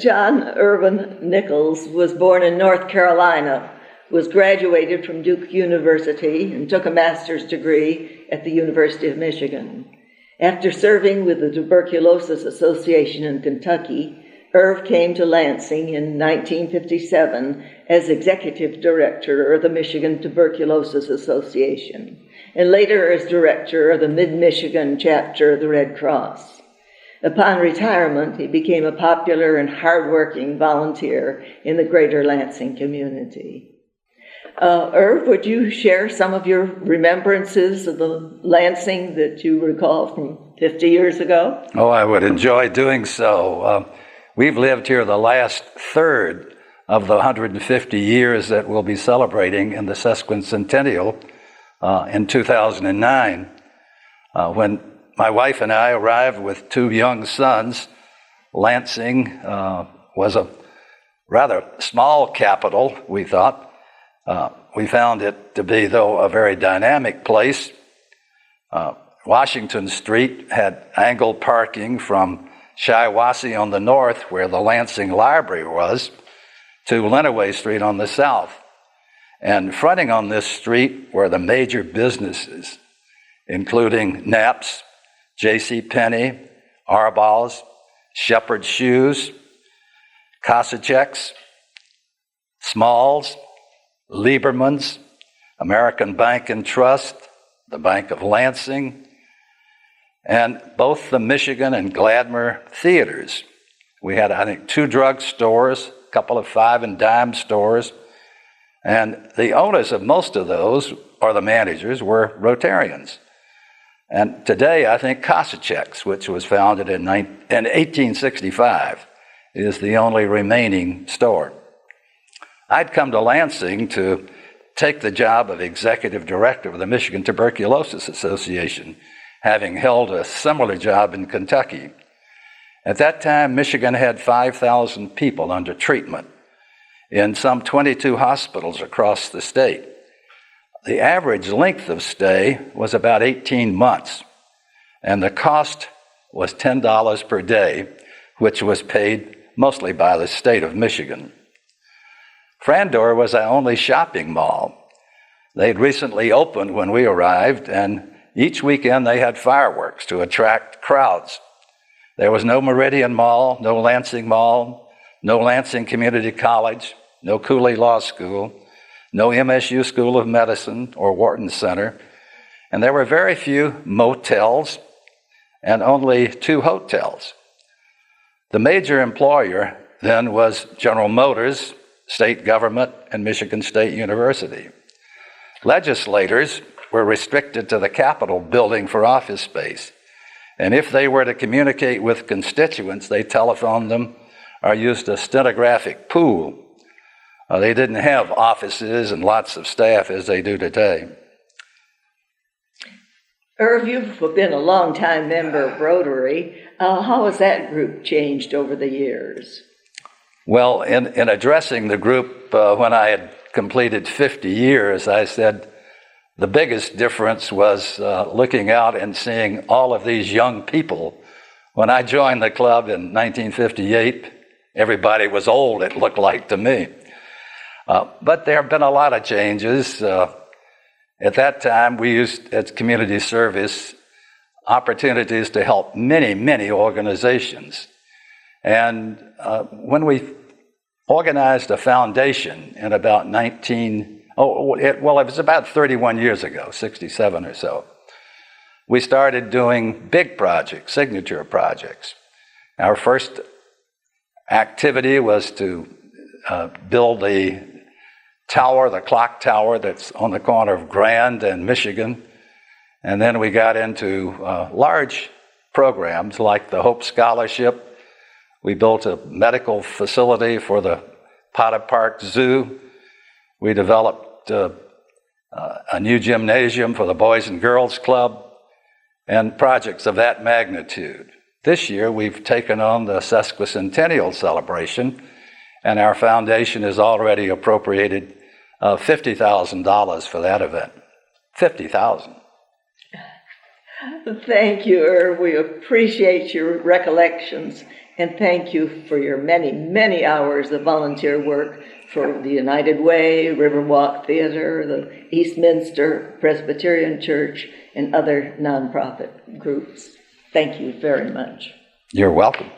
John Irvin Nichols was born in North Carolina, was graduated from Duke University, and took a master's degree at the University of Michigan. After serving with the Tuberculosis Association in Kentucky, Irv came to Lansing in 1957 as executive director of the Michigan Tuberculosis Association, and later as director of the Mid-Michigan chapter of the Red Cross. Upon retirement, he became a popular and hardworking volunteer in the greater Lansing community. Irv, would you share some of your remembrances of the Lansing that you recall from 50 years ago? Oh, I would enjoy doing so. We've lived here the last third of the 150 years that we'll be celebrating in the sesquicentennial in 2009. When my wife and I arrived with two young sons, Lansing was a rather small capital, we thought. We found it to be, though, a very dynamic place. Washington Street had angled parking from Shiawassee on the north, where the Lansing Library was, to Lenawee Street on the south. And fronting on this street were the major businesses, including Knapp's, J.C. Penney, Arbaugh's, Shepherd's Shoes, Kosachek's, Small's, Lieberman's, American Bank and Trust, the Bank of Lansing, and both the Michigan and Gladmer theaters. We had, I think, 2 drug stores, a couple of 5 and dime stores, and the owners of most of those, or the managers, were Rotarians. And today, I think Kosachek's, which was founded in 1865, is the only remaining store. I'd come to Lansing to take the job of executive director of the Michigan Tuberculosis Association, having held a similar job in Kentucky. At that time, Michigan had 5,000 people under treatment in some 22 hospitals across the state. The average length of stay was about 18 months, and the cost was $10 per day, which was paid mostly by the state of Michigan. Frandor was our only shopping mall. They'd recently opened when we arrived, and each weekend they had fireworks to attract crowds. There was no Meridian Mall, no Lansing Mall, no Lansing Community College, no Cooley Law School, no MSU School of Medicine or Wharton Center, and there were very few motels and only 2 hotels. The major employer then was General Motors, state government, and Michigan State University. Legislators were restricted to the Capitol building for office space, and if they were to communicate with constituents, they telephoned them or used a stenographic pool. They didn't have offices and lots of staff as they do today. Irv, you've been a long-time member of Rotary. How has that group changed over the years? Well, in addressing the group when I had completed 50 years, I said the biggest difference was looking out and seeing all of these young people. When I joined the club in 1958, everybody was old, it looked like to me. But there have been a lot of changes. At that time, we used, as community service, opportunities to help many, many organizations. And when we organized a foundation in about it was about 31 years ago, 67 or so, we started doing big projects, signature projects. Our first activity was to build the tower, the clock tower that's on the corner of Grand and Michigan. And then we got into large programs like the Hope Scholarship. We built a medical facility for the Potter Park Zoo. We developed a new gymnasium for the Boys and Girls Club, and projects of that magnitude. This year, we've taken on the sesquicentennial celebration, and our foundation has already appropriated $50,000 for that event. $50,000. Thank you, Irv. We appreciate your recollections And thank you for your many, many hours of volunteer work for the United Way, Riverwalk Theater, the Eastminster Presbyterian Church, and other nonprofit groups. Thank you very much. You're welcome.